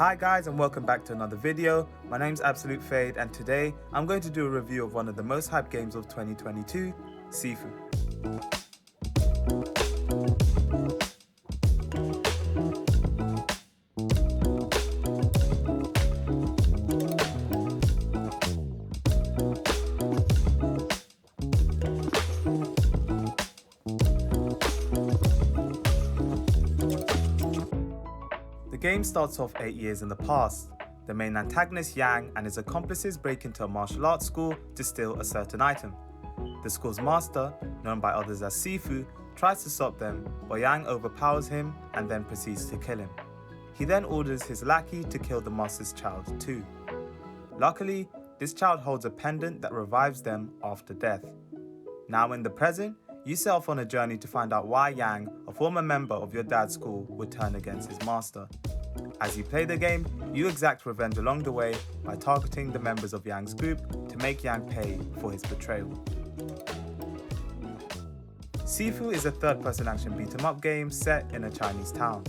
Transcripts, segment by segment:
Hi guys and welcome back to another video. My name's Absolute Fade and today I'm going to do a review of one of the most hyped games of 2022, Sifu. The game starts off 8 years in the past. The main antagonist Yang and his accomplices break into a martial arts school to steal a certain item. The school's master, known by others as Sifu, tries to stop them, but Yang overpowers him and then proceeds to kill him. He then orders his lackey to kill the master's child too. Luckily, this child holds a pendant that revives them after death. Now in the present, you set off on a journey to find out why Yang, a former member of your dad's school, would turn against his master. As you play the game, you exact revenge along the way by targeting the members of Yang's group to make Yang pay for his betrayal. Sifu is a third-person action beat-em-up game set in a Chinese town.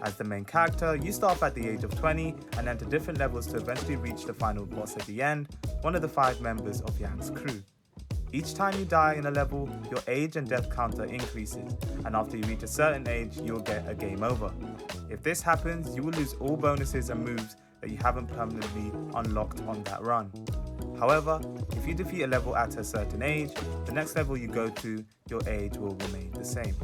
As the main character, you start off at the age of 20 and enter different levels to eventually reach the final boss at the end, one of the 5 members of Yang's crew. Each time you die in a level, your age and death counter increases, and after you reach a certain age, you will get a game over. If this happens, you will lose all bonuses and moves that you haven't permanently unlocked on that run. However, if you defeat a level at a certain age, the next level you go to, your age will remain the same.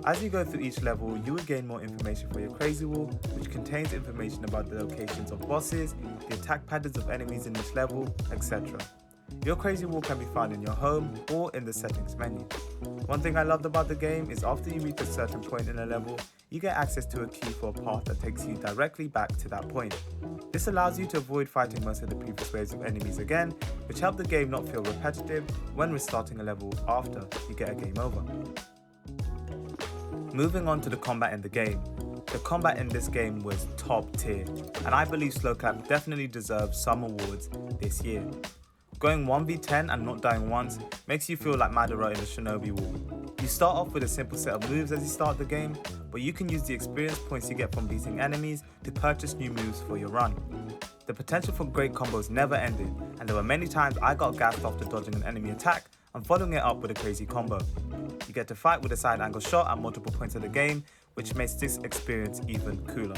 As you go through each level, you will gain more information for your crazy wall, which contains information about the locations of bosses, the attack patterns of enemies in each level, etc. Your crazy wall can be found in your home or in the settings menu. One thing I loved about the game is after you reach a certain point in a level, you get access to a key for a path that takes you directly back to that point. This allows you to avoid fighting most of the previous waves of enemies again, which help the game not feel repetitive when restarting a level after you get a game over. Moving on to the combat in the game. The combat in this game was top tier, and I believe Slowclap definitely deserves some awards this year. Going 1v10 and not dying once makes you feel like Madara in the Shinobi War. You start off with a simple set of moves as you start the game, but you can use the experience points you get from beating enemies to purchase new moves for your run. The potential for great combos never ended, and there were many times I got gassed after dodging an enemy attack and following it up with a crazy combo. You get to fight with a side angle shot at multiple points of the game, which makes this experience even cooler.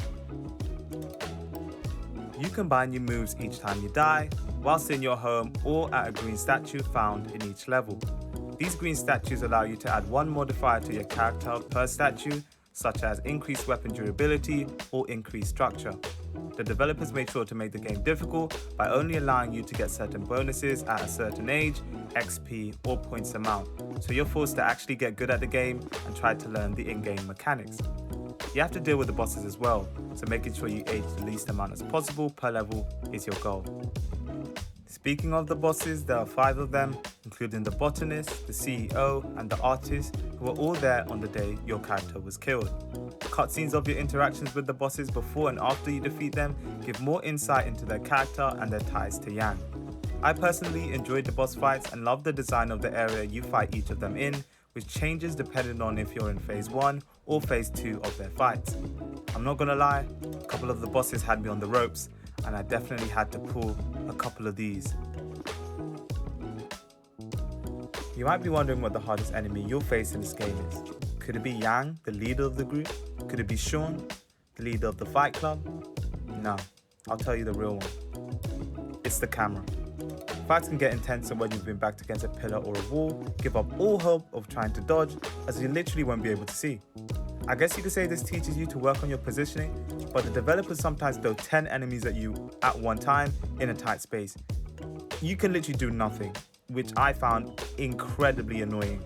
You can buy new moves each time you die, whilst in your home or at a green statue found in each level. These green statues allow you to add one modifier to your character per statue, such as increased weapon durability or increased structure. The developers made sure to make the game difficult by only allowing you to get certain bonuses at a certain age, XP or points amount, so you're forced to actually get good at the game and try to learn the in-game mechanics. You have to deal with the bosses as well, so making sure you age the least amount as possible per level is your goal. Speaking of the bosses, there are 5 of them, including the botanist, the CEO, and the artist, who were all there on the day your character was killed. Cutscenes of your interactions with the bosses before and after you defeat them give more insight into their character and their ties to Yang. I personally enjoyed the boss fights and love the design of the area you fight each of them in, which changes depending on if you're in phase 1 or phase 2 of their fights. I'm not gonna lie, a couple of the bosses had me on the ropes, and I definitely had to pull a couple of these. You might be wondering what the hardest enemy you'll face in this game is. Could it be Yang, the leader of the group? Could it be Sean, the leader of the fight club? No, I'll tell you the real one. It's the camera. Fights can get intense, and when you've been backed against a pillar or a wall, give up all hope of trying to dodge, as you literally won't be able to see. I guess you could say this teaches you to work on your positioning, but the developers sometimes throw 10 enemies at you at one time in a tight space. You can literally do nothing, which I found incredibly annoying.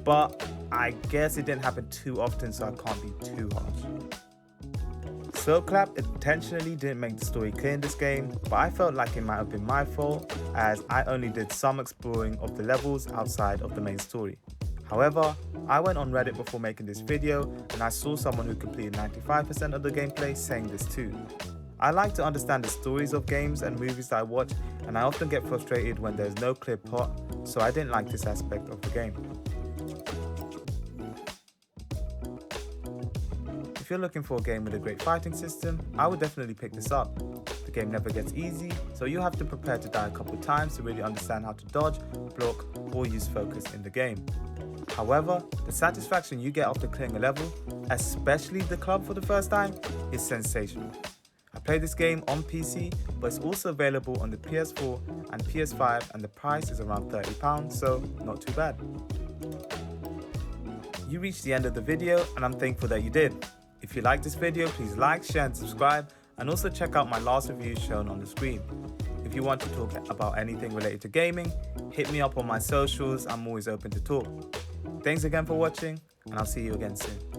But I guess it didn't happen too often, so I can't be too harsh. Slowclap intentionally didn't make the story clear in this game, but I felt like it might have been my fault, as I only did some exploring of the levels outside of the main story. However, I went on Reddit before making this video and I saw someone who completed 95% of the gameplay saying this too. I like to understand the stories of games and movies that I watch, and I often get frustrated when there's no clear plot, so I didn't like this aspect of the game. you're looking for a game with a great fighting system, I would definitely pick this up. The game never gets easy, so you have to prepare to die a couple times to really understand how to dodge, block, or use focus in the game. However, the satisfaction you get after clearing a level, especially the club for the first time, is sensational. I played this game on PC, but it's also available on the PS4 and PS5, and the price is around £30, so not too bad. You reached the end of the video, and I'm thankful that you did. If you liked this video, please like, share and subscribe, and also check out my last review shown on the screen. If you want to talk about anything related to gaming, hit me up on my socials. I'm always open to talk. Thanks again for watching, and I'll see you again soon.